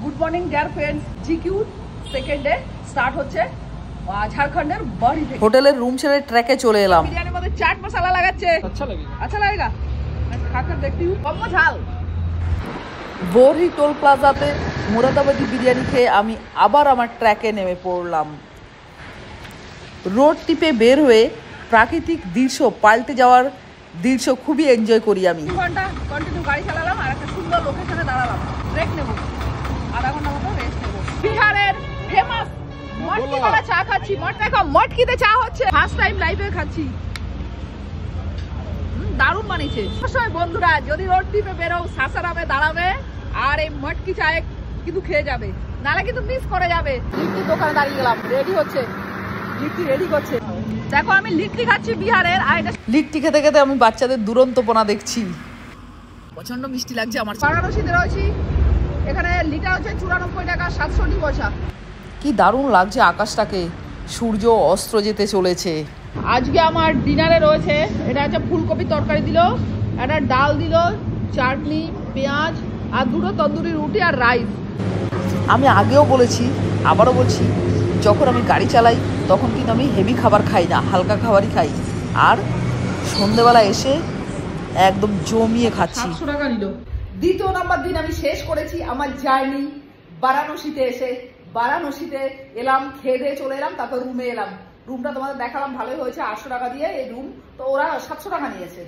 Good morning dear friends, GQ second day start হচ্ছে ঝাড়খণ্ডের বড়ি থেকে। হোটেলের রুম ছেড়ে ট্র্যাকে চলে এলাম। বিরিয়ানির মধ্যে চাট মশলা লাগাচ্ছে। আচ্ছা লাগেগা খাकर देखती हूं। কম ঝাল। বড়ি টোল প্লাজাতে মুরাদাবাদি বিরিয়ানি খেয়ে আমি আবার আমার ট্র্যাকে নেমে পড়লাম। রোড টিপে বের হয়ে প্রাকৃতিক দৃশ্য পাল্টে যাওয়ার দৃশ্য খুবই এনজয় করি আমি। 2 ঘন্টা কন্টিনিউ গাড়ি চালালাম আর একটা সুন্দর লোকেশনে দাঁড়ালাম। ব্রেক নেব, আধা ঘন্টা মতো রেস্ট নেব। বিহারের ফেমাস মটকি वाला চা খাচ্ছি। মটকিতে চা হচ্ছে, ফার্স্ট টাইম লাইভে খাচ্ছি। দারুণ বানিয়েছে। অবশ্যই বন্ধুরা যদি রোড টিপে বেরো সাসারামে দাঁড়াবে আর এই মটকি চায়ে কিন্তু খেয়ে যাবে, নালে কিন্তু মিস করে যাবে। লিট্টির দোকানে দাঁড়িয়ে গেলাম, রেডি হচ্ছে, লিট্টি রেডি করছে। দেখো আমি লিট্টি খাচ্ছি বিহারের। আর এটা লিট্টি খেতে খেতে আমি বাচ্চাদের দুরন্তপনা দেখছি। প্রচন্ড মিষ্টি লাগছে আমার। বারাণসীতে রয়েছি, এখানে লিটার হচ্ছে 94 টাকা 67 পয়সা। কি দারুণ লাগছে আকাশটাকে, সূর্য অস্ত যেতে চলেছে। আজকে আমার ডিনারে রয়েছে, এটা হচ্ছে ফুলকপি তরকারি দিল, একটা ডাল দিল, চাটনি, পেঁয়াজ আর 2টো তন্দুরি রুটি আর রাইস। আমি আগেও বলেছি, আবারও বলছি, যখন আমি গাড়ি চালাই তখন কিন্তু আমি হেভি খাবার খাই না, হালকা খাবারই খাই। আর সন্ধ্যেবেলা এসে একদম জমিয়ে খাচ্ছি। 700 টাকা নিল। দ্বিতীয় নাম্বার দিন আমি শেষ করেছি আমার জার্নি বারাণসীতে। এসে বারাণসীতে এলাম, খেয়ে দিয়ে চলে এলাম, তারপর রুমে এলাম। রুমটা তোমাদের দেখালাম, ভালোই হয়েছে। 800 টাকা দিয়ে এই রুম, তো ওরা 700 টাকা নিয়েছে।